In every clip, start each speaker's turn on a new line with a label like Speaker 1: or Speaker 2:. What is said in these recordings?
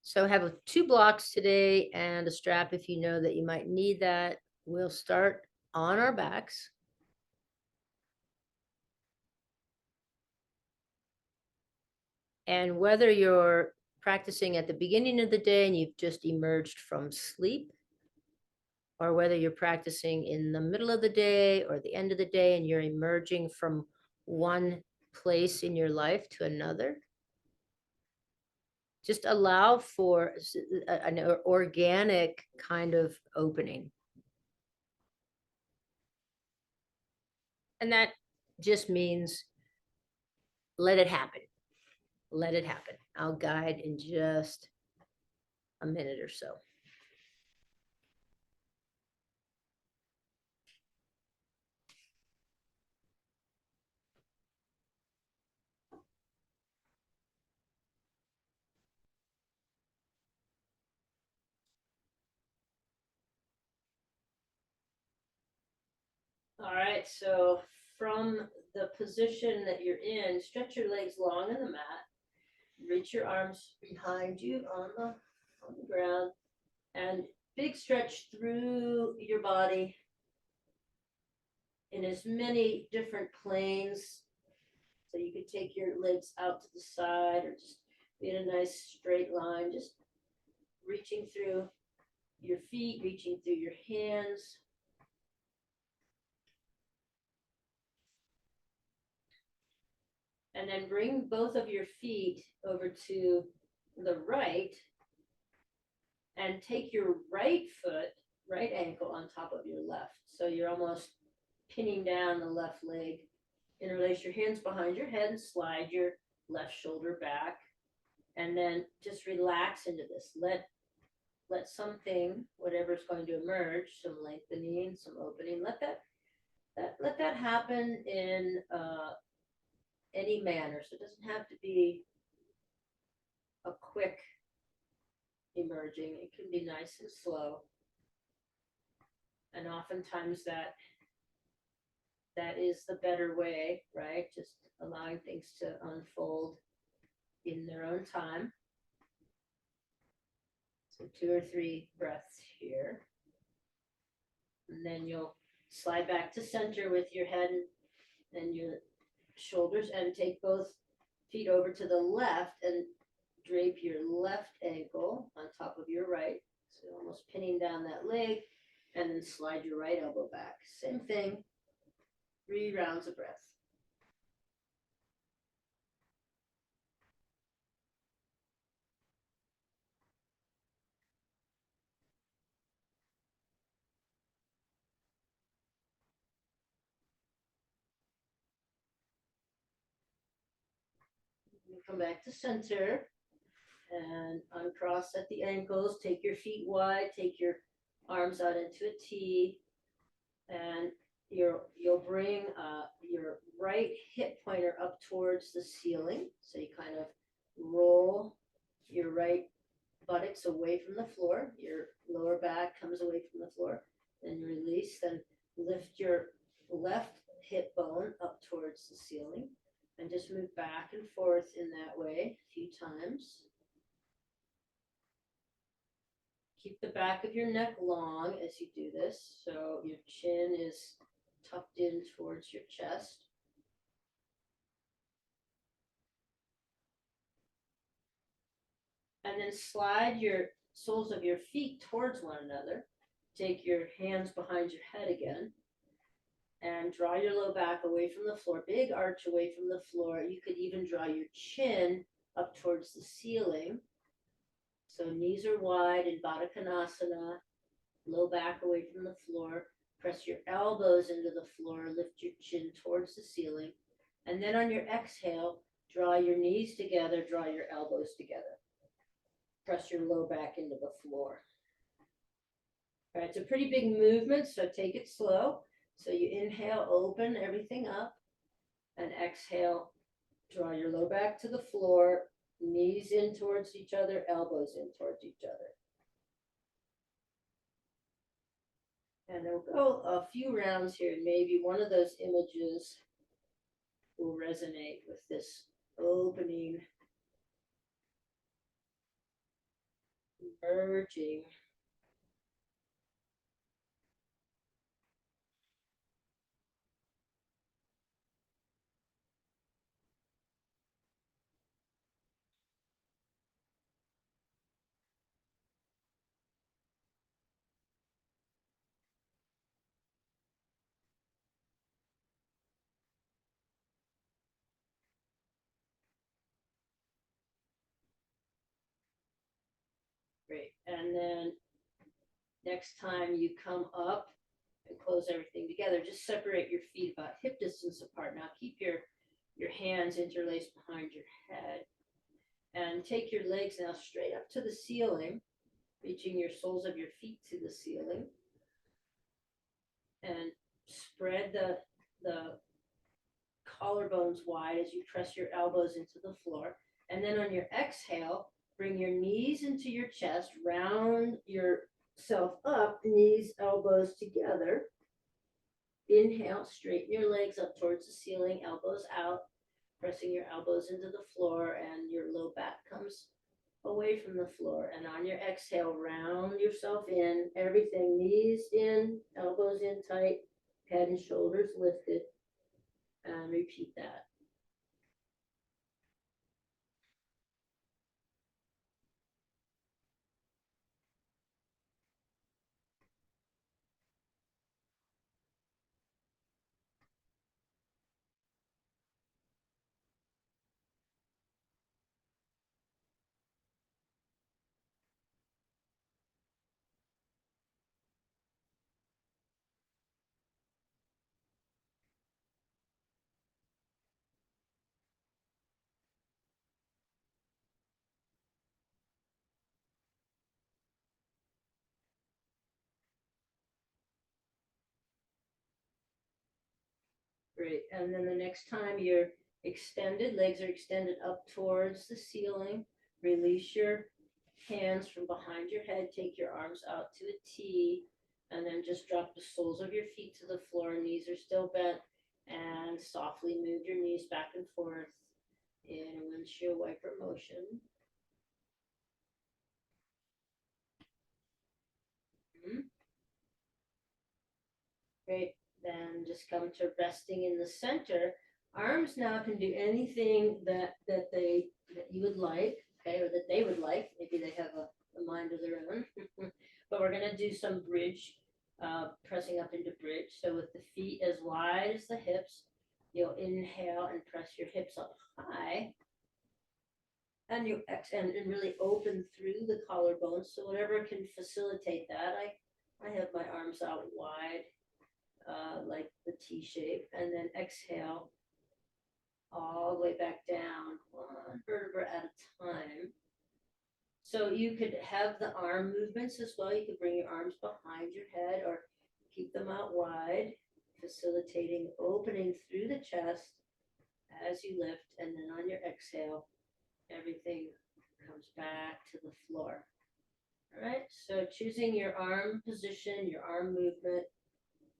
Speaker 1: So I have two blocks today and a strap if you know that you might need that. We'll start on our backs. And whether you're practicing at the beginning of the day and you've just emerged from sleep, or whether you're practicing in the middle of the day or the end of the day and you're emerging from one place in your life to another, just allow for an organic kind of opening. And that just means let it happen. Let it happen. I'll guide in just a minute or so. All right, so from the position that you're in, stretch your legs long in the mat. Reach your arms behind you on the ground, and big stretch through your body in as many different planes. So you could take your legs out to the side or just be in a nice straight line, just reaching through your feet, reaching through your hands. And then bring both of your feet over to the right and take your right foot, right ankle on top of your left. So you're almost pinning down the left leg. Interlace your hands behind your head and slide your left shoulder back. And then just relax into this. Let something, whatever's going to emerge, some lengthening, some opening, let that happen in any manner. So it doesn't have to be a quick emerging. It can be nice and slow. And oftentimes that is the better way, right? Just allowing things to unfold in their own time. So 2 or 3 breaths here. And then you'll slide back to center with your head and your shoulders, and take both feet over to the left and drape your left ankle on top of your right. So almost pinning down that leg, and then slide your right elbow back. Same thing, 3 rounds of breath. Come back to center and uncross at the ankles. Take your feet wide, take your arms out into a T, and you'll bring your right hip pointer up towards the ceiling. So you kind of roll your right buttocks away from the floor. Your lower back comes away from the floor. Then release. Then lift your left hip bone up towards the ceiling. And just move back and forth in that way a few times. Keep the back of your neck long as you do this, so your chin is tucked in towards your chest. And then slide your soles of your feet towards one another. Take your hands behind your head again. And draw your low back away from the floor, big arch away from the floor. You could even draw your chin up towards the ceiling. So knees are wide in Baddha Konasana, low back away from the floor. Press your elbows into the floor, lift your chin towards the ceiling. And then on your exhale, draw your knees together, draw your elbows together. Press your low back into the floor. All right, it's a pretty big movement, so take it slow. So you inhale, open everything up, and exhale, draw your low back to the floor, knees in towards each other, elbows in towards each other. And we'll go a few rounds here. Maybe one of those images will resonate with this opening. merging. Great. And then next time you come up and close everything together, just separate your feet about hip distance apart. Now keep your hands interlaced behind your head and take your legs now straight up to the ceiling, reaching your soles of your feet to the ceiling, and spread the collarbones wide as you press your elbows into the floor. And then on your exhale, bring your knees into your chest, round yourself up, knees, elbows together. Inhale, straighten your legs up towards the ceiling, elbows out, pressing your elbows into the floor, and your low back comes away from the floor. And on your exhale, round yourself in, everything, knees in, elbows in tight, head and shoulders lifted, and repeat that. Great. And then the next time you're extended, legs are extended up towards the ceiling, release your hands from behind your head, take your arms out to a T, and then just drop the soles of your feet to the floor. Knees are still bent, and softly move your knees back and forth in a windshield wiper motion. Great. Then just come to resting in the center. Arms now can do anything that you would like, okay, or that they would like. Maybe they have a mind of their own. But we're gonna do some bridge, pressing up into bridge. So with the feet as wide as the hips, you'll inhale and press your hips up high. And you exhale and really open through the collarbones. So whatever can facilitate that. I have my arms out wide, like the T shape, and then exhale all the way back down, one vertebra at a time. So you could have the arm movements as well. You could bring your arms behind your head or keep them out wide, facilitating opening through the chest as you lift, and then on your exhale, everything comes back to the floor. All right, so choosing your arm position, your arm movement.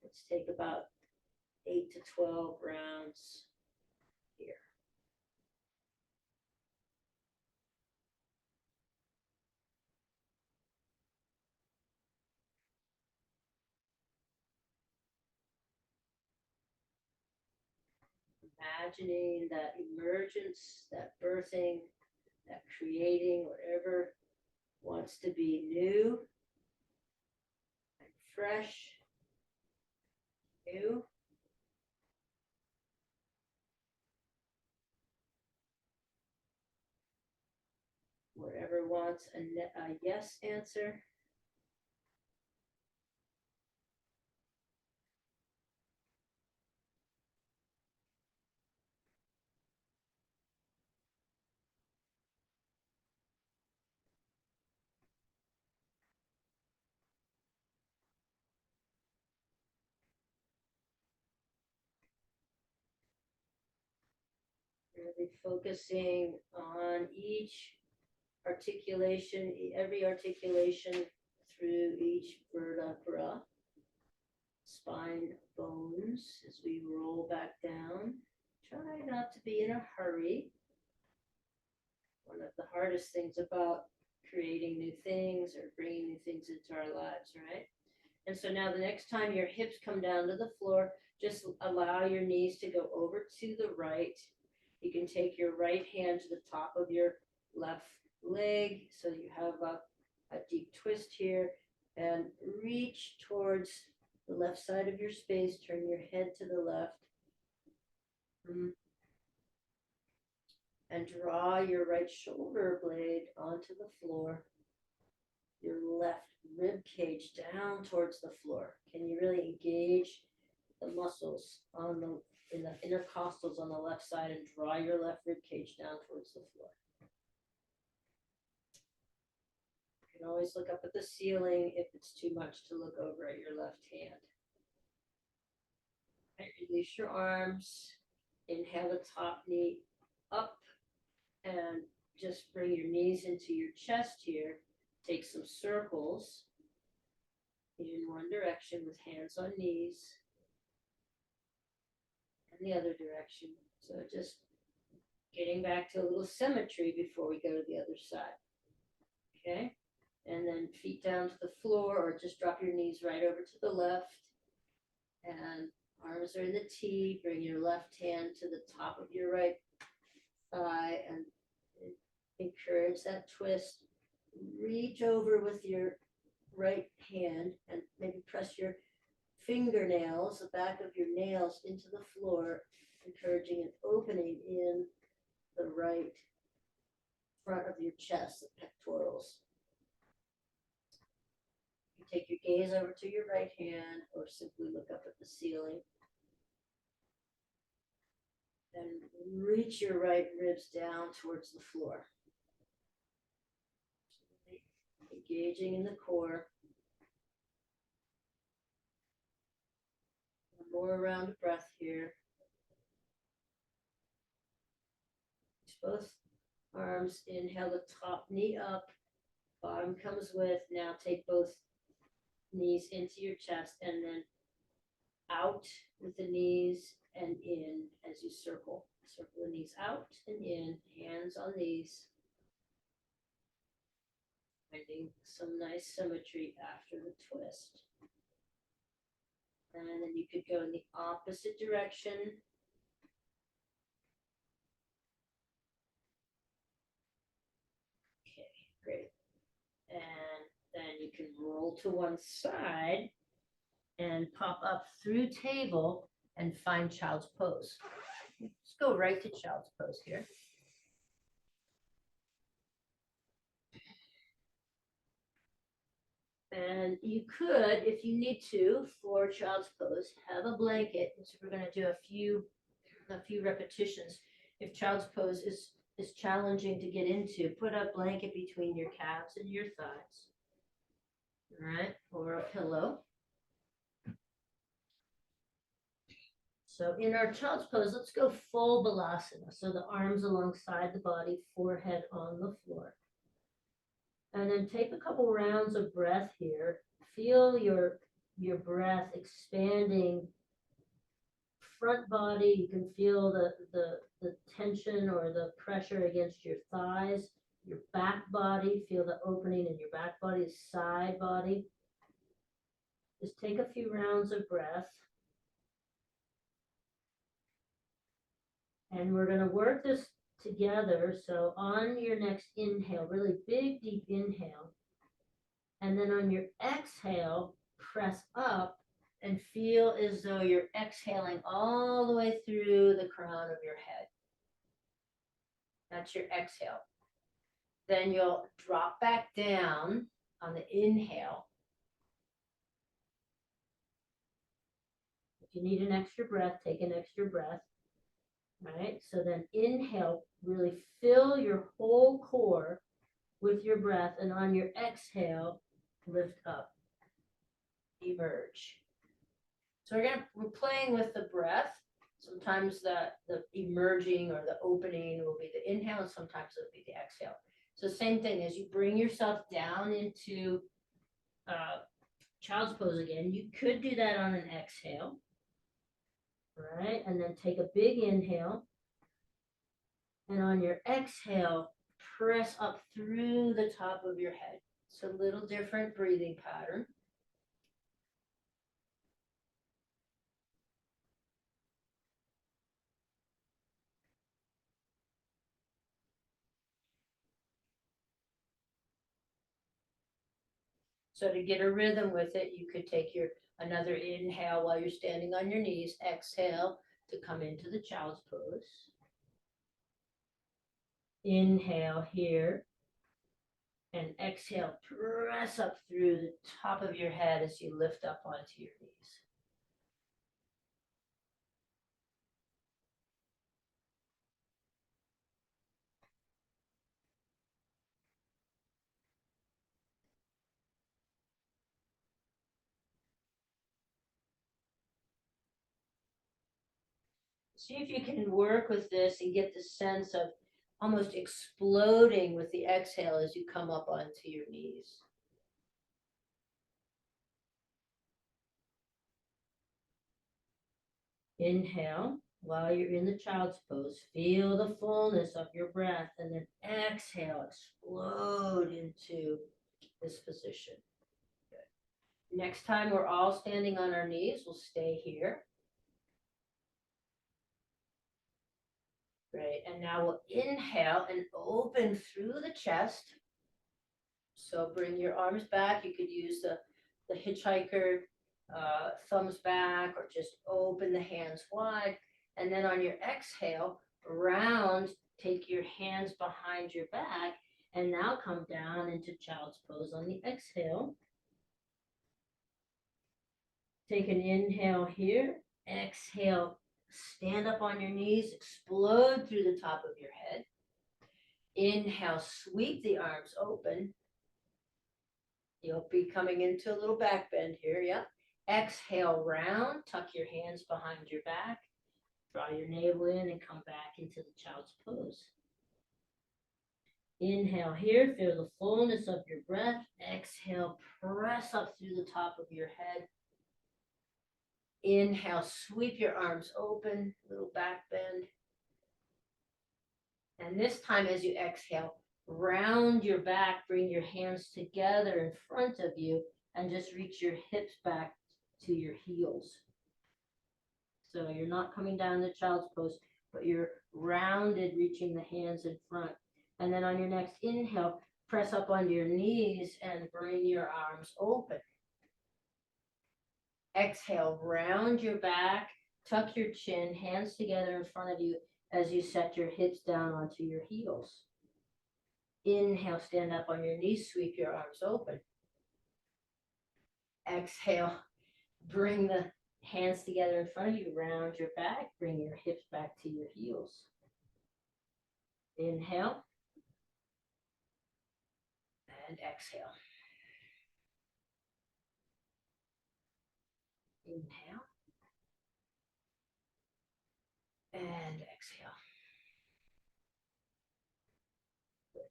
Speaker 1: Let's take about 8 to 12 rounds here. Imagining that emergence, that birthing, that creating whatever wants to be new and fresh, new. Whatever wants a yes answer. Really focusing on each articulation, every articulation through each vertebra, spine bones as we roll back down. Try not to be in a hurry. One of the hardest things about creating new things or bringing new things into our lives, right? And so now the next time your hips come down to the floor, just allow your knees to go over to the right. You can take your right hand to the top of your left leg, so you have a deep twist here, and reach towards the left side of your space. Turn your head to the left. And draw your right shoulder blade onto the floor. Your left rib cage down towards the floor. Can you really engage the muscles in the intercostals on the left side and draw your left rib cage down towards the floor? You can always look up at the ceiling if it's too much to look over at your left hand. Right, release your arms. Inhale the top knee up and just bring your knees into your chest here. Take some circles in one direction with hands on knees, and the other direction. So just getting back to a little symmetry before we go to the other side. Okay, and then feet down to the floor, or just drop your knees right over to the left, and arms are in the T. Bring your left hand to the top of your right thigh and encourage that twist. Reach over with your right hand and maybe press your fingernails, the back of your nails, into the floor, encouraging an opening in the right front of your chest, the pectorals. You take your gaze over to your right hand or simply look up at the ceiling. And reach your right ribs down towards the floor. Engaging in the core. One more round of breath here. Both arms, inhale the top knee up, bottom comes with. Now take both knees into your chest and then out with the knees and in as you circle. Circle the knees out and in, hands on knees. Finding some nice symmetry after the twist. And then you could go in the opposite direction. Okay, great. And then you can roll to one side and pop up through table and find child's pose. Let's go right to child's pose here. And you could, if you need to, for child's pose, have a blanket. So we're going to do a few repetitions. If child's pose is challenging to get into, put a blanket between your calves and your thighs. All right, or a pillow. So in our child's pose, let's go full balasana. So the arms alongside the body, forehead on the floor. And then take a couple rounds of breath here. Feel your breath expanding front body. You can feel the tension or the pressure against your thighs, your back body. Feel the opening in your back body, side body. Just take a few rounds of breath. And we're going to work this together. So on your next inhale, really big, deep inhale. And then on your exhale, press up and feel as though you're exhaling all the way through the crown of your head. That's your exhale. Then you'll drop back down on the inhale. If you need an extra breath, take an extra breath. All right, so then inhale, really fill your whole core with your breath, and on your exhale, lift up, emerge. So we're playing with the breath. Sometimes the emerging or the opening will be the inhale, and sometimes it'll be the exhale. So same thing, as you bring yourself down into child's pose again, you could do that on an exhale. All right, and then take a big inhale. And on your exhale, press up through the top of your head. It's a little different breathing pattern. So to get a rhythm with it, you could take your another inhale while you're standing on your knees, exhale to come into the child's pose. Inhale here, and exhale, press up through the top of your head as you lift up onto your knees. See if you can work with this and get the sense of almost exploding with the exhale as you come up onto your knees. Inhale while you're in the child's pose. Feel the fullness of your breath, and then exhale, explode into this position. Good. Next time we're all standing on our knees, we'll stay here. Great, and now we'll inhale and open through the chest. So bring your arms back. You could use the hitchhiker thumbs back, or just open the hands wide. And then on your exhale, round, take your hands behind your back, and now come down into child's pose on the exhale. Take an inhale here, exhale, stand up on your knees, explode through the top of your head. Inhale, sweep the arms open. You'll be coming into a little back bend here, yep. Exhale, round, tuck your hands behind your back, draw your navel in and come back into the child's pose. Inhale here, feel the fullness of your breath. Exhale, press up through the top of your head. Inhale, sweep your arms open, little back bend. And this time as you exhale, round your back, bring your hands together in front of you, and just reach your hips back to your heels. So you're not coming down the child's pose, but you're rounded, reaching the hands in front. And then on your next inhale, press up onto your knees and bring your arms open. Exhale, round your back, tuck your chin, hands together in front of you as you set your hips down onto your heels. Inhale, stand up on your knees, sweep your arms open. Exhale, bring the hands together in front of you, round your back, bring your hips back to your heels. Inhale and exhale. Inhale and exhale.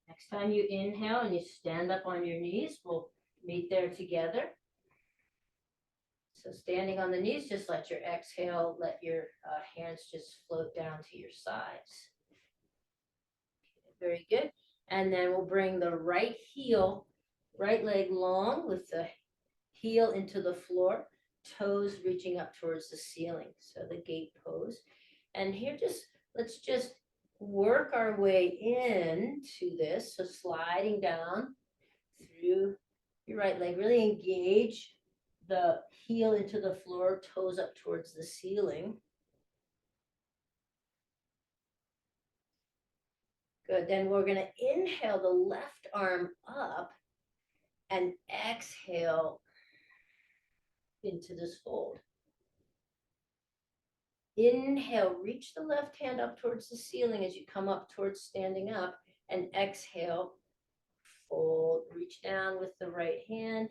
Speaker 1: Next time you inhale and you stand up on your knees, we'll meet there together. So standing on the knees, just let your exhale, let your hands just float down to your sides. Very good. And then we'll bring the right heel, right leg long with the heel into the floor, toes reaching up towards the ceiling. So the gate pose. And here let's just work our way into this. So sliding down through your right leg, really engage the heel into the floor, toes up towards the ceiling. Good, then we're gonna inhale the left arm up and exhale into this fold. Inhale, reach the left hand up towards the ceiling as you come up towards standing up, and exhale, fold, reach down with the right hand.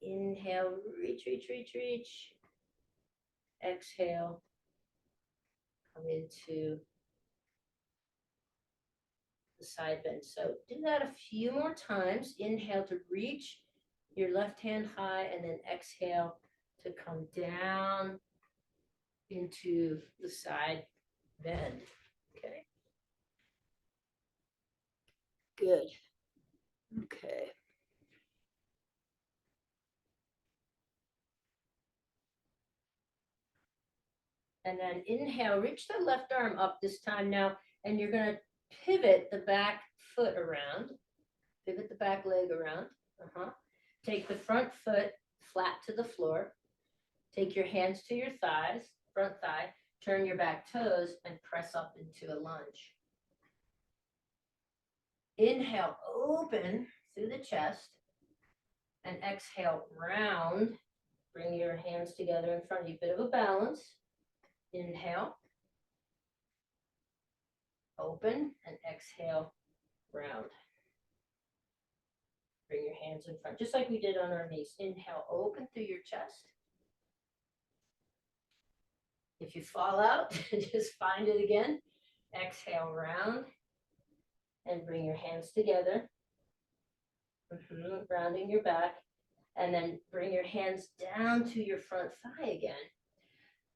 Speaker 1: Inhale, reach, reach, reach, reach. Exhale, come into the side bend. So do that a few more times. Inhale to reach your left hand high, and then exhale to come down into the side bend. Okay. Good. Okay. And then inhale, reach the left arm up this time now, and you're going to pivot the back foot around, pivot the back leg around. Take the front foot flat to the floor. Take your hands to your thighs, front thigh, turn your back toes, and press up into a lunge. Inhale, open through the chest, and exhale, round. Bring your hands together in front of you, bit of a balance. Inhale, open, and exhale, round. Bring your hands in front, just like we did on our knees. Inhale, open through your chest. If you fall out, just find it again. Exhale, round, and bring your hands together. Rounding your back, and then bring your hands down to your front thigh again.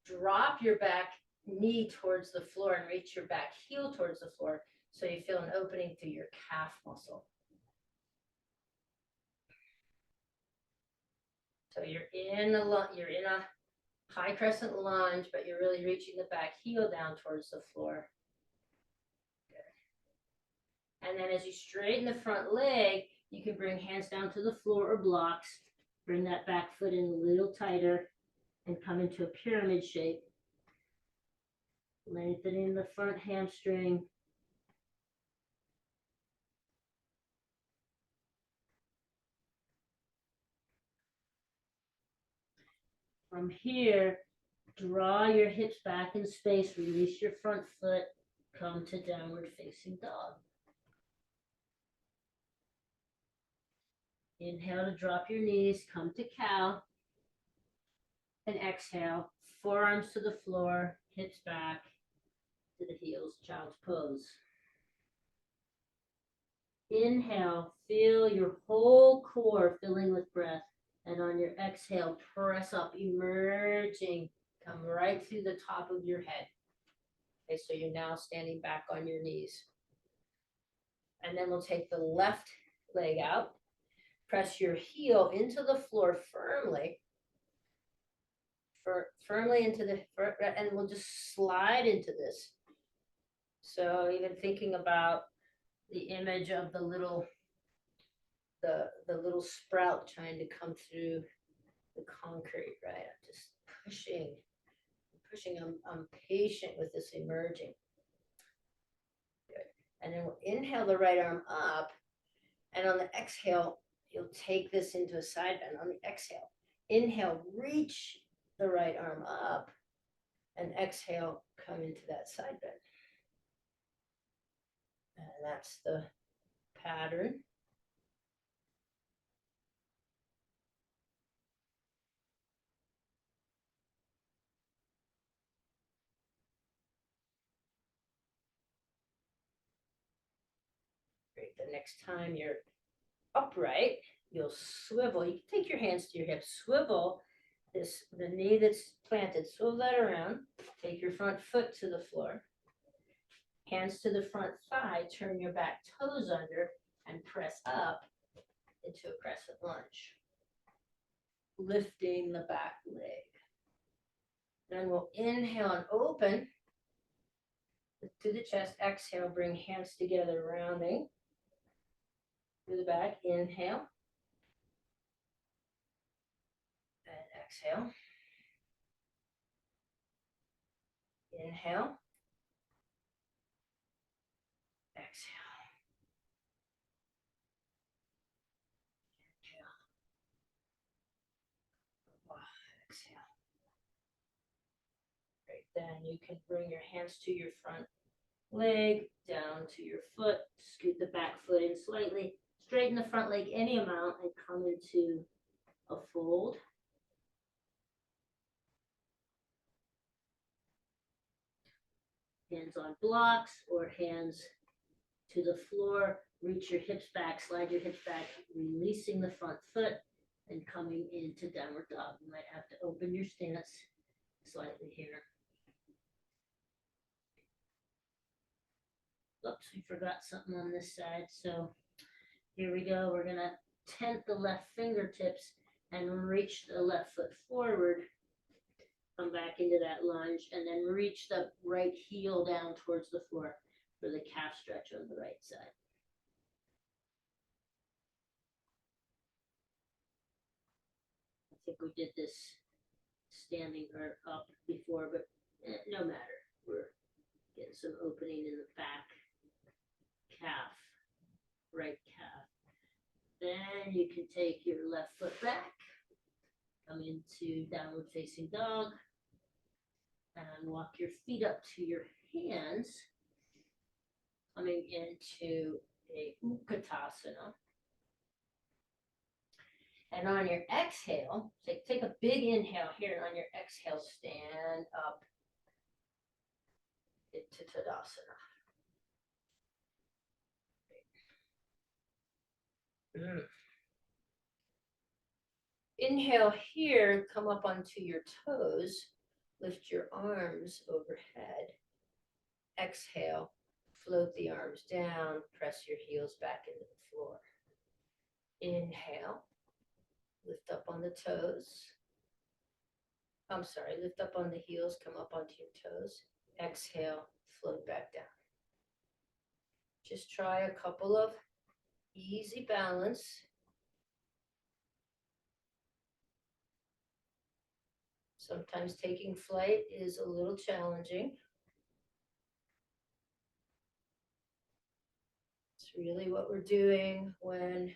Speaker 1: Drop your back knee towards the floor and reach your back heel towards the floor so you feel an opening through your calf muscle. So you're in a high crescent lunge, but you're really reaching the back heel down towards the floor. Good. And then as you straighten the front leg, you can bring hands down to the floor or blocks. Bring that back foot in a little tighter and come into a pyramid shape. Lengthening the front hamstring. From here, draw your hips back in space, release your front foot, come to downward facing dog. Inhale to drop your knees, come to cow, and exhale, forearms to the floor, hips back to the heels, child's pose. Inhale, feel your whole core filling with breath, and on your exhale, press up, emerging, come right through the top of your head. Okay, so you're now standing back on your knees. And then we'll take the left leg out. Press your heel into the floor firmly, and we'll just slide into this. So even thinking about the image of the little sprout trying to come through the concrete, right? I'm just pushing. I'm patient with this emerging. Good. And then we'll inhale the right arm up, and on the exhale, you'll take this into a side bend. On the exhale, inhale, reach the right arm up, and exhale, come into that side bend. And that's the pattern. Great. The next time you're upright, you'll swivel. You can take your hands to your hips, swivel the knee that's planted, swivel that around, take your front foot to the floor, hands to the front thigh, turn your back toes under, and press up into a crescent lunge, lifting the back leg. Then we'll inhale and open to the chest, exhale, bring hands together, rounding through the back, inhale, and exhale. Inhale. Exhale. Inhale. Exhale. Great. Then you can bring your hands to your front leg, down to your foot, scoot the back foot in slightly, straighten the front leg any amount, and come into a fold. Hands on blocks or hands to the floor. Reach your hips back, slide your hips back, releasing the front foot and coming into downward dog. You might have to open your stance slightly here. oops, we forgot something on this side. So here we go. We're gonna tent the left fingertips and reach the left foot forward. Come back into that lunge and then reach the right heel down towards the floor for the calf stretch on the right side. I think we did this standing or up before, but no matter. We're getting some opening in the back calf, right calf. Then you can take your left foot back, come into downward facing dog, and walk your feet up to your hands, coming into a Utkatasana. And on your exhale, take a big inhale here, and on your exhale, stand up into Tadasana. Inhale here, come up onto your toes, lift your arms overhead. Exhale, float the arms down, press your heels back into the floor. Inhale, lift up on the toes. Lift up on the heels, come up onto your toes. Exhale, float back down. Just try a couple of easy balance. Sometimes taking flight is a little challenging. It's really what we're doing when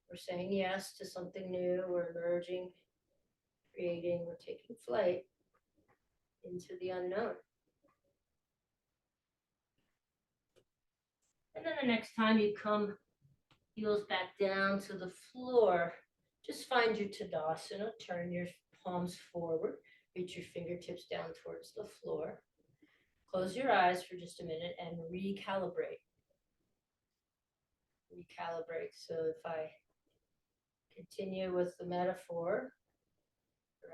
Speaker 1: we're saying yes to something new, we're emerging, creating, we're taking flight into the unknown. And then the next time you come heels back down to the floor, just find your Tadasana, turn your palms forward, reach your fingertips down towards the floor. Close your eyes for just a minute and recalibrate. Recalibrate. So if I continue with the metaphor,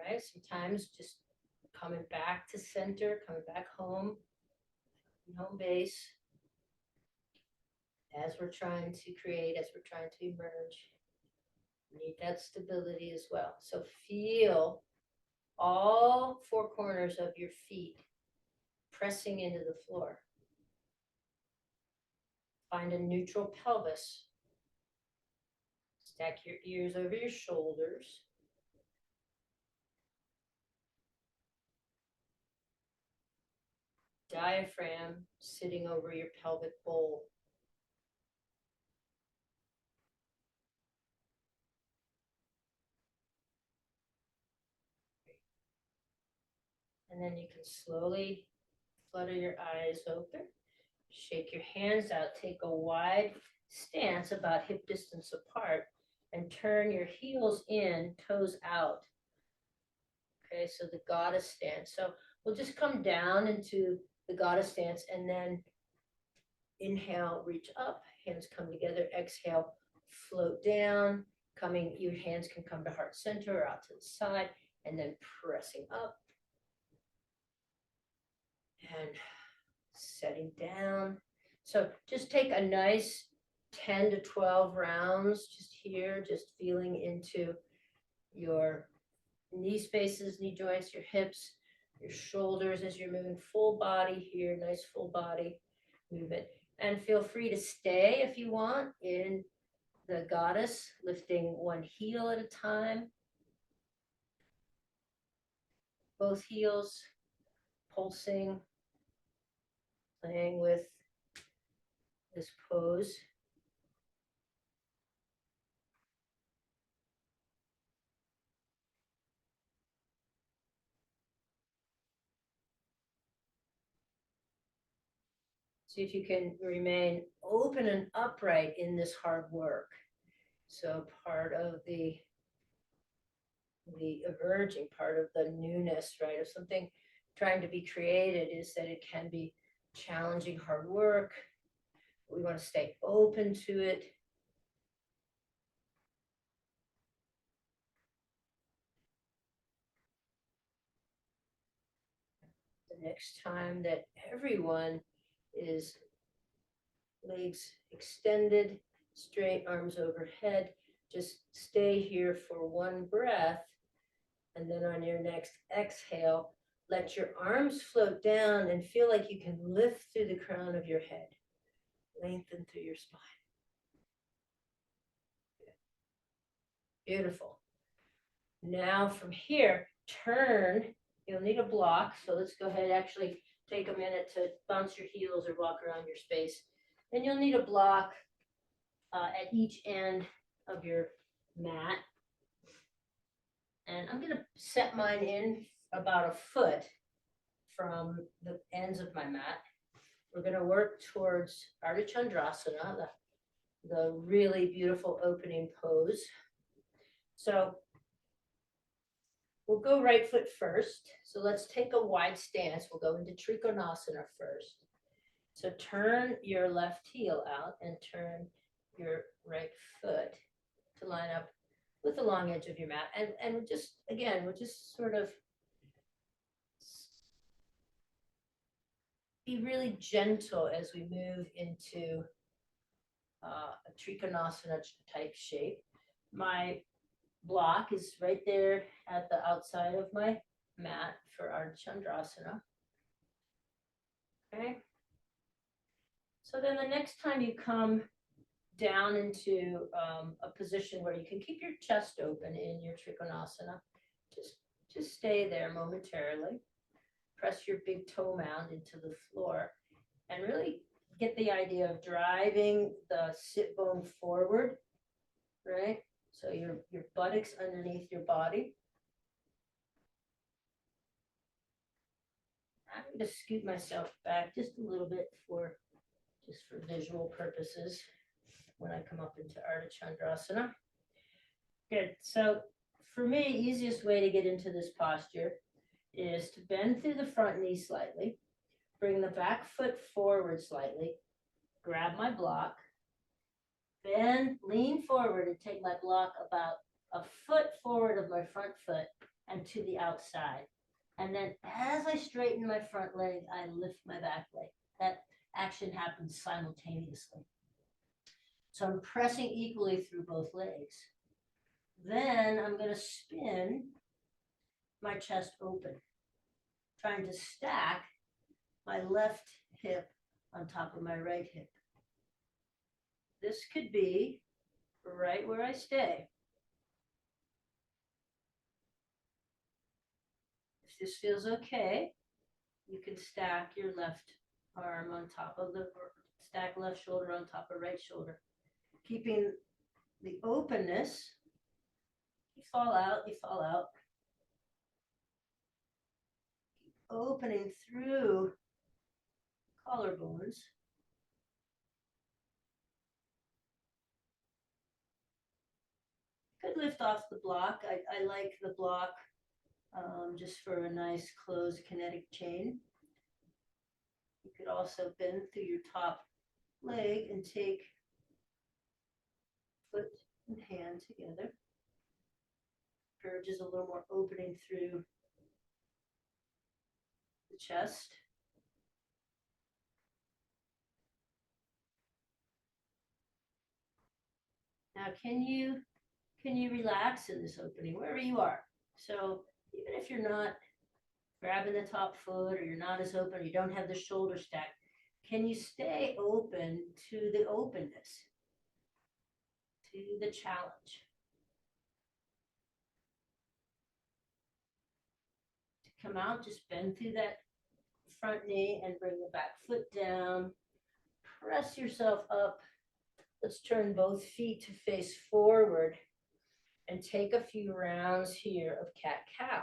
Speaker 1: right, sometimes just coming back to center, coming back home base, as we're trying to create, as we're trying to emerge. We need that stability as well. So feel all four corners of your feet pressing into the floor. Find a neutral pelvis. Stack your ears over your shoulders. Diaphragm sitting over your pelvic bowl. And then you can slowly flutter your eyes open. Shake your hands out. Take a wide stance about hip distance apart and turn your heels in, toes out. Okay, so the goddess stance. So we'll just come down into the goddess stance and then inhale, reach up, hands come together, exhale, float down, your hands can come to heart center or out to the side, and then pressing up and setting down. So just take a nice 10 to 12 rounds just here, just feeling into your knee spaces, knee joints, your hips, your shoulders as you're moving, full body here, nice full body movement. And feel free to stay if you want in the goddess, lifting one heel at a time. Both heels pulsing, playing with this pose. See if you can remain open and upright in this hard work. So part of the emerging, part of the newness, right, of something trying to be created is that it can be challenging, hard work. We want to stay open to it. The next time that everyone is legs extended, straight, arms overhead. Just stay here for one breath. And then on your next exhale, let your arms float down and feel like you can lift through the crown of your head. Lengthen through your spine. Beautiful. Now from here, turn. You'll need a block. So let's go ahead, actually take a minute to bounce your heels or walk around your space. Then you'll need a block at each end of your mat. And I'm going to set mine in about a foot from the ends of my mat. We're going to work towards Ardha Chandrasana, the really beautiful opening pose. So we'll go right foot first. So let's take a wide stance. We'll go into Trikonasana first. So turn your left heel out and turn your right foot to line up with the long edge of your mat. And just, again, we'll just sort of be really gentle as we move into a Trikonasana type shape. My block is right there at the outside of my mat for Ardha Chandrasana. Okay. So then the next time you come down into a position where you can keep your chest open in your Trikonasana, just stay there momentarily. Press your big toe mound into the floor and really get the idea of driving the sit bone forward, right? So your buttocks underneath your body. I'm going to scoot myself back just a little bit for visual purposes when I come up into Ardha Chandrasana. Good. So for me, easiest way to get into this posture is to bend through the front knee slightly, bring the back foot forward slightly, grab my block, bend, lean forward and take my block about a foot forward of my front foot and to the outside. And then as I straighten my front leg, I lift my back leg. That action happens simultaneously. So I'm pressing equally through both legs. Then I'm going to spin my chest open, trying to stack my left hip on top of my right hip. This could be right where I stay. If this feels okay, you can stack your left arm on top of stack left shoulder on top of right shoulder. Keeping the openness, you fall out, you fall out. Keep opening through collarbones. Could lift off the block. I like the block just for a nice closed kinetic chain. You could also bend through your top leg and take foot and hand together. Encourages a little more opening through the chest. Now, can you relax in this opening wherever you are? So even if you're not grabbing the top foot or you're not as open, or you don't have the shoulder stack, can you stay open to the openness, to the challenge? To come out, just bend through that front knee and bring the back foot down. Press yourself up. Let's turn both feet to face forward and take a few rounds here of cat-cow.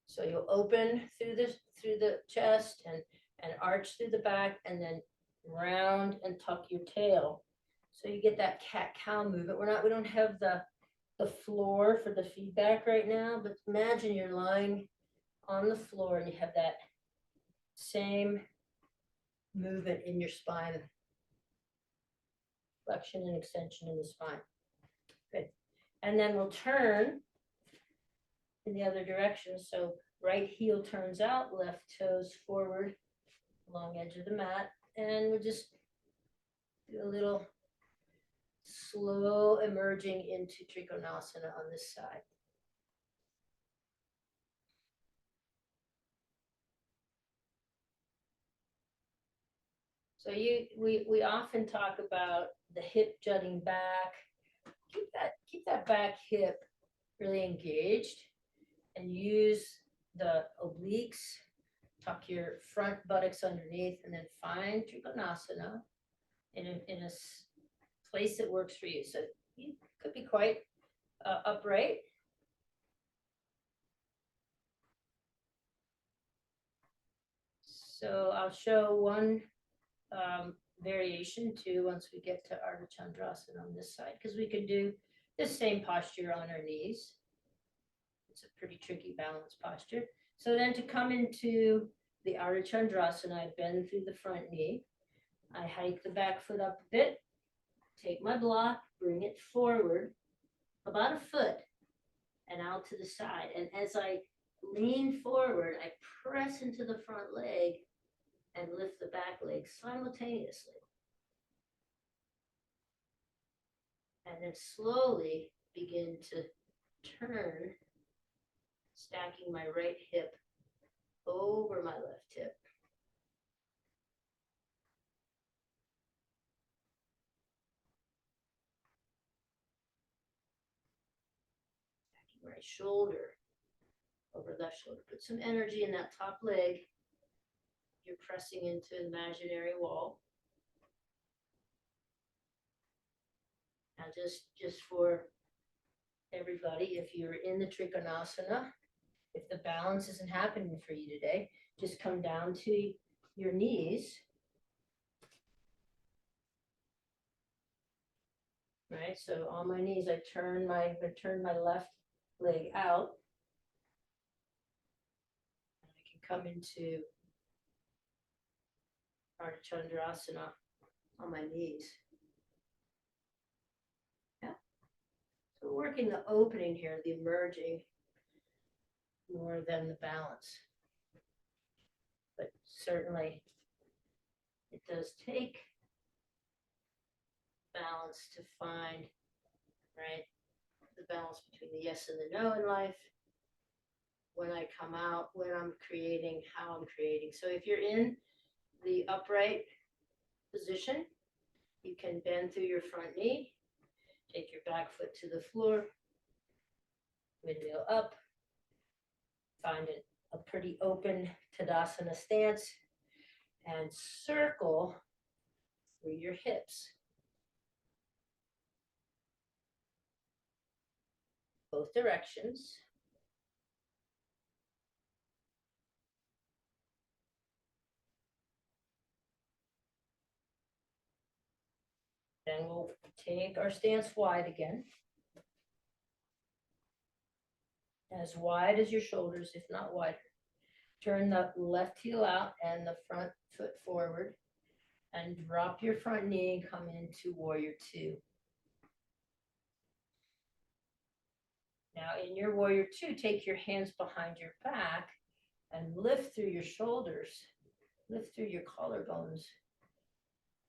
Speaker 1: So you'll open through the chest and arch through the back and then round and tuck your tail. So you get that cat-cow movement. We don't have the floor for the feedback right now, but imagine you're lying on the floor and you have that same movement in your spine. Flexion and extension in the spine. Good. And then we'll turn in the other direction. So Right heel turns out, left toes forward, long edge of the mat, and we'll just do a little slow emerging into Trikonasana on this side. So we often talk about the hip jutting back. Keep that back hip really engaged and use the obliques, tuck your front buttocks underneath, and then find Trikonasana in a place that works for you. So you could be quite upright. So I'll show one variation too once we get to Ardha Chandrasana on this side, because we could do this same posture on our knees. It's a pretty tricky balance posture. So then to come into the Ardha Chandrasana, I bend through the front knee. I hike the back foot up a bit, take my block, bring it forward about a foot and out to the side. And as I lean forward, I press into the front leg and lift the back leg simultaneously. And then slowly begin to turn, stacking my right hip over my left hip. Stacking right shoulder over left shoulder. Put some energy in that top leg. You're pressing into an imaginary wall. Now just for everybody, if you're in the Trikonasana, if the balance isn't happening for you today, just come down to your knees. Right, so on my knees, I turn my left leg out. And I can come into Ardha Chandrasana on my knees. Yeah. So we're working the opening here, the emerging, more than the balance. But certainly it does take balance to find, right, the balance between the yes and the no in life. When I come out, when I'm creating, how I'm creating. So if you're in the upright position, you can bend through your front knee, take your back foot to the floor, midwheel up, find a pretty open Tadasana stance, and circle through your hips. Both directions. Then we'll take our stance wide again. As wide as your shoulders, if not wider. Turn the left heel out and the front foot forward and drop your front knee and come into Warrior Two. Now in your Warrior Two, take your hands behind your back and lift through your shoulders, lift through your collarbones,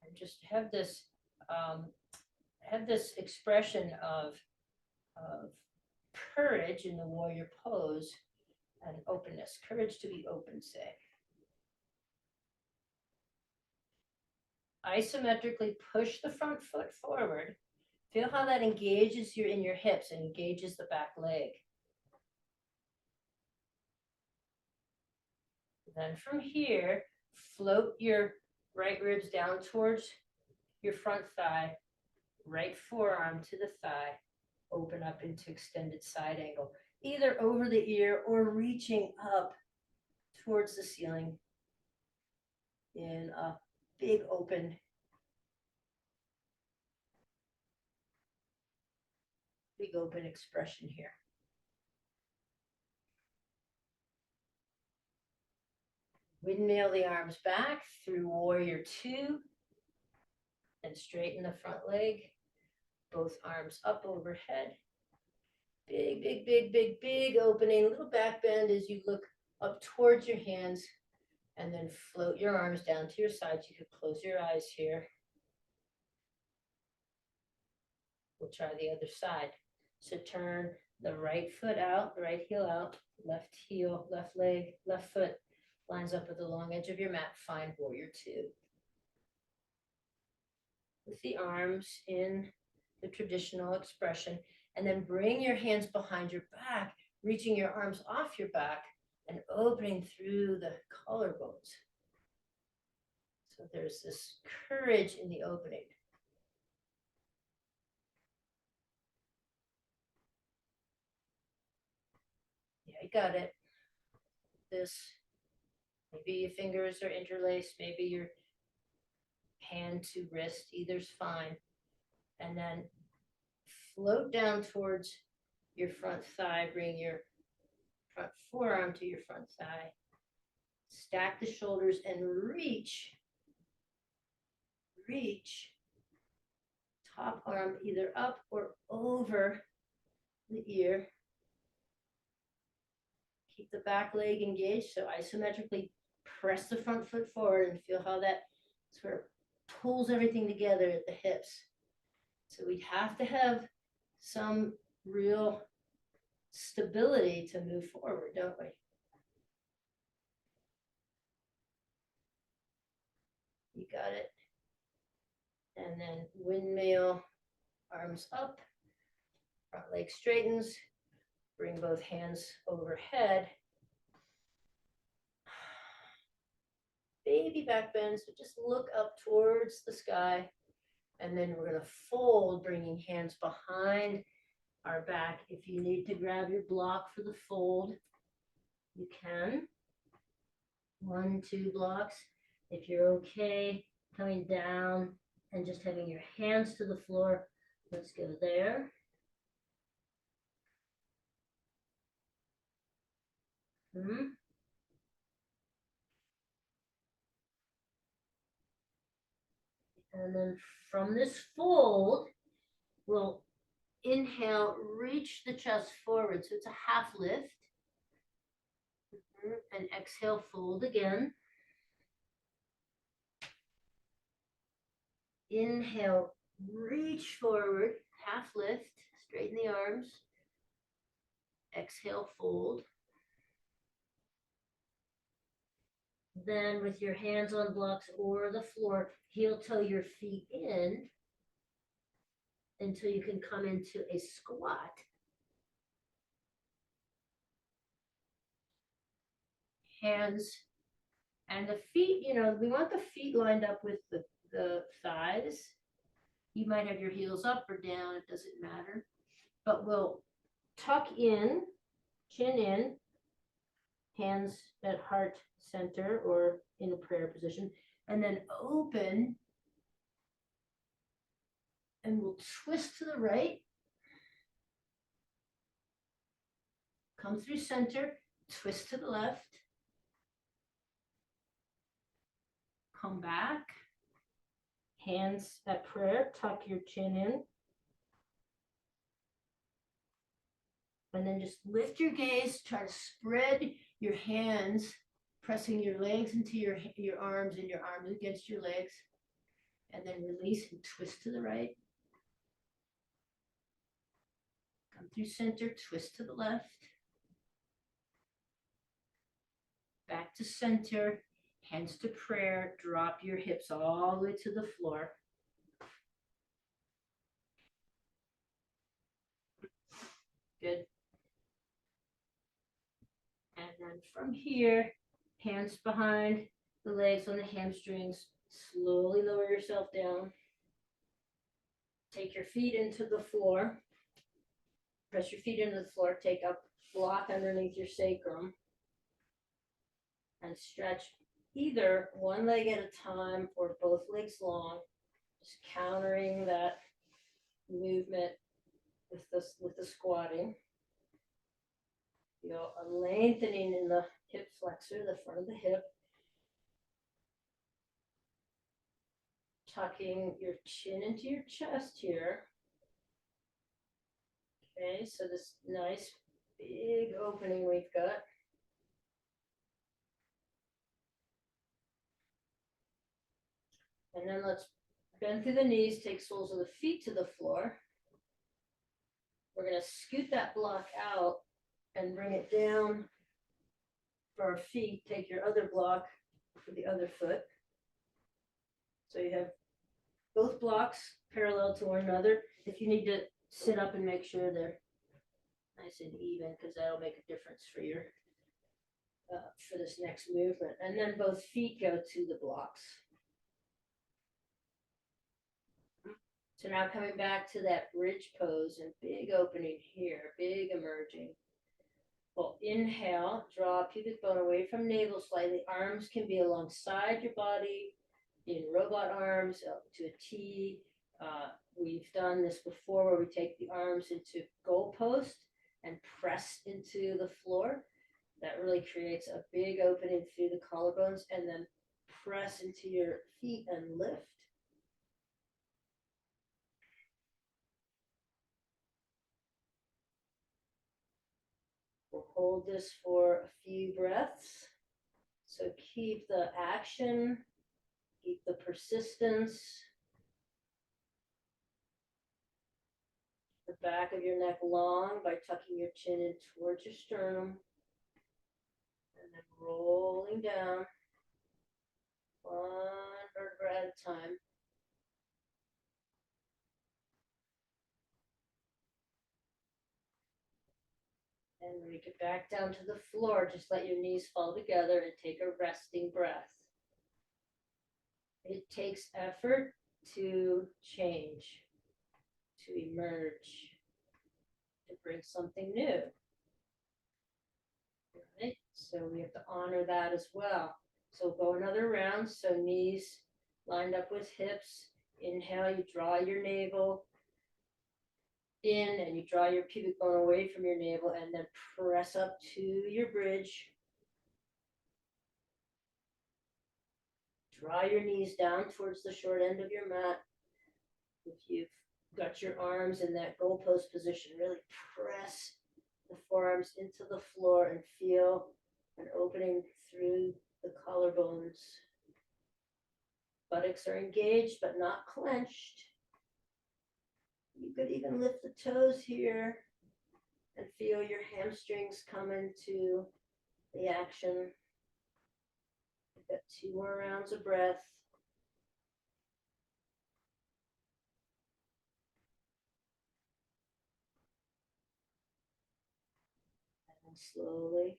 Speaker 1: and just have this expression of courage in the warrior pose and openness. Courage to be open, say. Isometrically push the front foot forward. Feel how that engages you in your hips and engages the back leg. Then from here, float your right ribs down towards your front thigh, right forearm to the thigh, open up into extended side angle, either over the ear or reaching up towards the ceiling in a big open expression here. Windmill the arms back through Warrior Two and straighten the front leg. Both arms up overhead. Big, big, big, big, big opening. Little back bend as you look up towards your hands, and then float your arms down to your sides. You could close your eyes here. We'll try the other side. So turn the right foot out, the right heel out, left heel, left leg, left foot lines up with the long edge of your mat. Find warrior two. With the arms in the traditional expression, and then bring your hands behind your back, reaching your arms off your back and opening through the collarbones. So there's this courage in the opening. Yeah, you got it. This, maybe your fingers are interlaced, maybe your hand to wrist, either's fine. And then float down towards your front thigh, bring your front forearm to your front thigh. Stack the shoulders and reach top arm either up or over the ear. Keep the back leg engaged, so isometrically press the front foot forward and feel how that sort of pulls everything together at the hips. So we have to have some real stability to move forward, don't we? You got it. And then windmill, arms up, front leg straightens, bring both hands overhead. Baby back bend, so just look up towards the sky. And then we're going to fold, bringing hands behind our back. If you need to grab your block for the fold, you can. 1, 2 blocks. If you're okay coming down and just having your hands to the floor, let's go there. And then from this fold, we'll inhale, reach the chest forward. So it's a half lift. And exhale, fold again. Inhale, reach forward, half lift, straighten the arms. Exhale, fold. Then with your hands on blocks or the floor, heel toe your feet in until you can come into a squat. Hands and the feet, we want the feet lined up with the thighs. You might have your heels up or down, it doesn't matter. But we'll tuck in, chin in, hands at heart center or in a prayer position, and then open, and we'll twist to the right, come through center, twist to the left, come back, hands at prayer, tuck your chin in, and then just lift your gaze, try to spread your hands, pressing your legs into your arms and your arms against your legs, and then release and twist to the right. Come through center, twist to the left. Back to center, hands to prayer, drop your hips all the way to the floor. Good. And then from here, hands behind the legs on the hamstrings, slowly lower yourself down. Take your feet into the floor. Press your feet into the floor, take up block underneath your sacrum, and stretch either one leg at a time or both legs long, just countering that movement with the squatting. Feel a lengthening in the hip flexor, the front of the hip. Tucking your chin into your chest here. Okay, so this nice big opening we've got. And then let's bend through the knees, take soles of the feet to the floor. We're gonna scoot that block out and bring it down for our feet. Take your other block for the other foot. So you have both blocks parallel to one another. If you need to sit up and make sure they're nice and even, because that'll make a difference for your for this next movement. And then both feet go to the blocks. So now coming back to that bridge pose and big opening here, big emerging. Well, inhale, draw pubic bone away from navel slightly. Arms can be alongside your body in robot arms up to a T. We've done this before where we take the arms into goalpost and press into the floor. That really creates a big opening through the collarbones, and then press into your feet and lift. We'll hold this for a few breaths. So keep the action, keep the persistence. The back of your neck long by tucking your chin in towards your sternum. And then rolling down, one vertebra at a time. And when you get back down to the floor, just let your knees fall together and take a resting breath. It takes effort to change, to emerge, to bring something new. Right? So we have to honor that as well. So go another round. So knees lined up with hips. Inhale, you draw your navel in and you draw your pubic bone away from your navel, and then press up to your bridge. Draw your knees down towards the short end of your mat. If you've got your arms in that goalpost position, really press the forearms into the floor and feel an opening through the collarbones. Buttocks are engaged but not clenched. You could even lift the toes here and feel your hamstrings come into the action. We've got 2 more rounds of breath. And slowly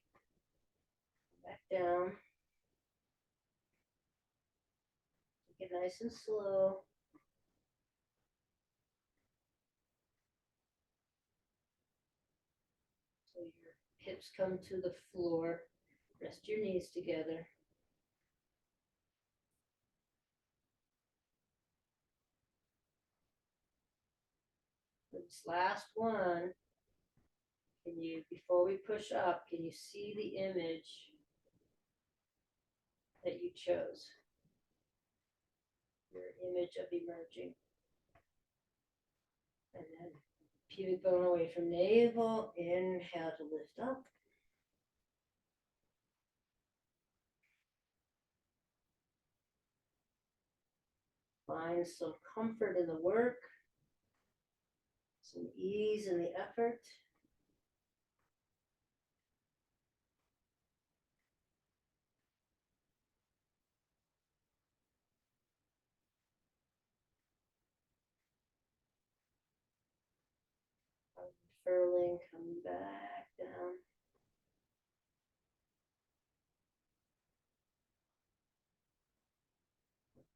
Speaker 1: back down. Take it nice and slow. So your hips come to the floor. Rest your knees together. This last one, can you, before we push up, can you see the image that you chose? Your image of emerging. And then pubic bone away from navel. Inhale to lift up. Find some comfort in the work, some ease in the effort. Unfurling, coming back down.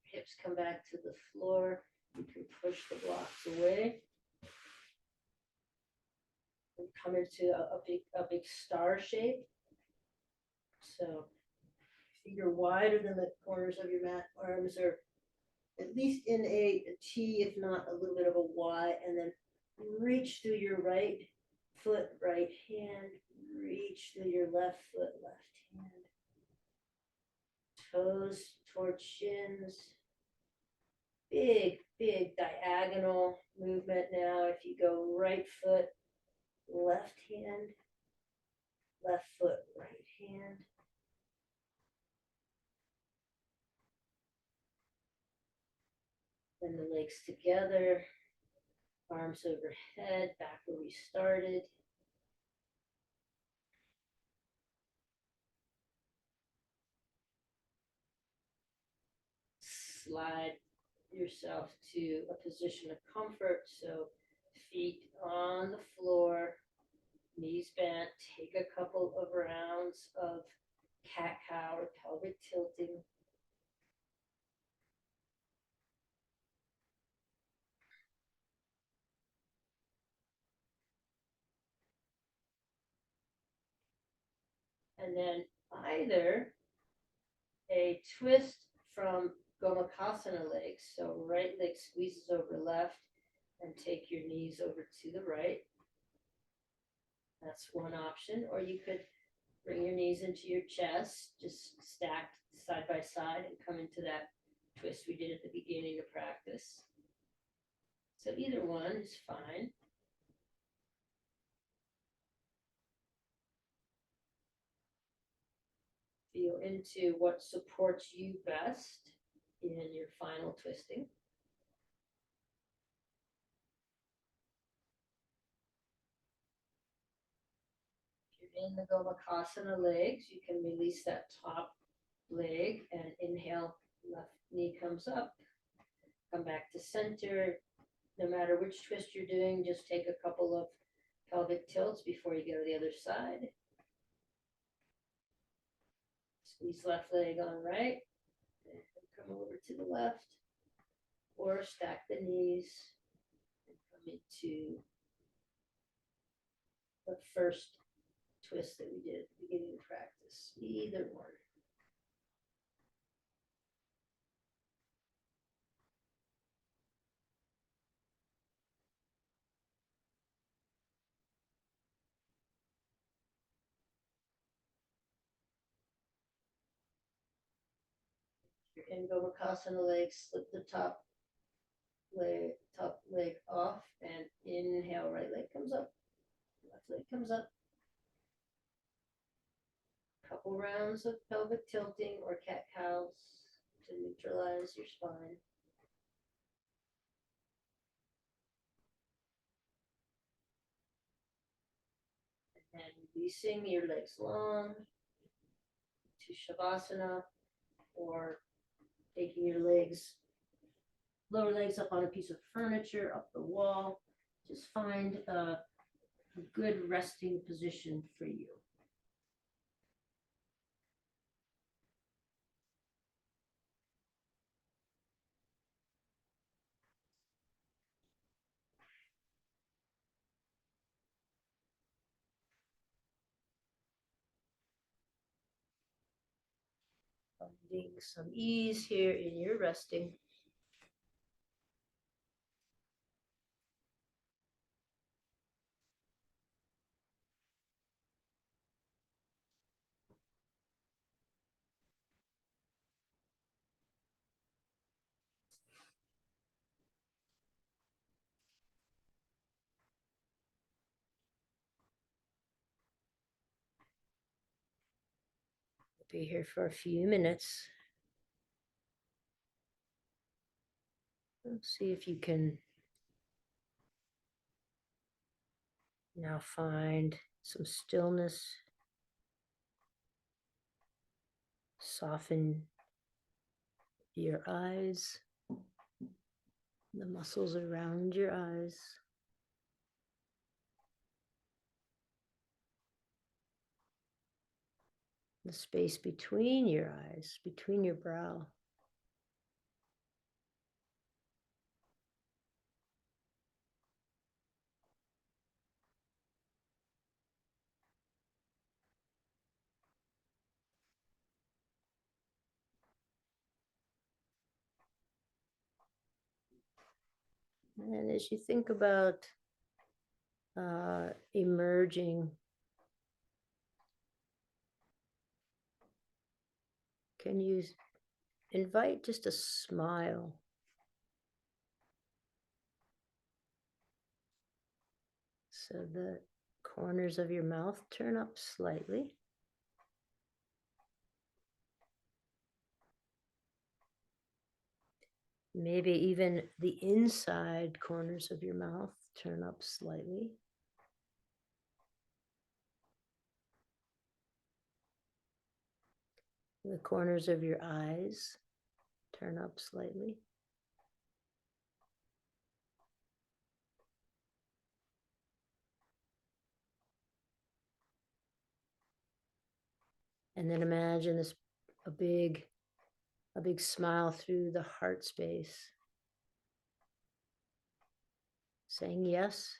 Speaker 1: Hips come back to the floor. You can push the blocks away. And come into a big star shape. So feet are wider than the corners of your mat. Arms are at least in a T, if not a little bit of a Y, and then reach through your right foot, right hand, reach through your left foot, left hand. Toes towards shins. Big diagonal movement now. If you go right foot, left hand, left foot, right hand. Bend the legs together, arms overhead, back where we started. Slide yourself to a position of comfort. So feet on the floor, knees bent. Take a couple of rounds of cat-cow or pelvic tilting. And then either a twist from Gomukhasana legs, so right leg squeezes over left and take your knees over to the right. That's one option. Or you could bring your knees into your chest, just stacked side by side, and come into that twist we did at the beginning of practice. So either one is fine. Feel into what supports you best in your final twisting. If you're in the Gomukhasana legs, you can release that top leg and inhale, left knee comes up, come back to center. No matter which twist you're doing, just take a couple of pelvic tilts before you go to the other side. Squeeze left leg on right, and come over to the left, or stack the knees and come into the first twist that we did at the beginning of practice. Either one. If you're in Gomukhasana legs, slip the top leg off and inhale, right leg comes up, left leg comes up. Couple rounds of pelvic tilting or cat cows to neutralize your spine. And releasing your legs long to Shavasana, or taking your lower legs up on a piece of furniture, up the wall. Just find a good resting position for you. Finding some ease here in your resting. Be here for a few minutes. Let's see if you can now find some stillness. Soften your eyes, the muscles around your eyes. The space between your eyes, between your brow. And as you think about emerging, can you invite just a smile? So the corners of your mouth turn up slightly.
Speaker 2: Maybe even the inside corners of your mouth turn up slightly. The corners of your eyes turn up slightly. And then imagine this a big a big smile through the heart space, saying yes.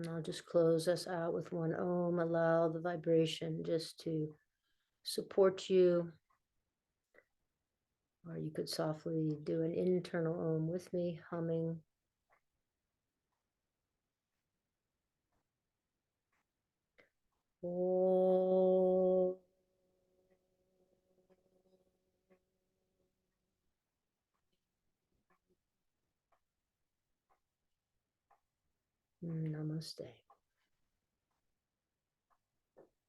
Speaker 2: I'll just close us out with one Om. Allow the vibration just to support you. Or you could softly do an internal Om with me, humming. Om. Namaste.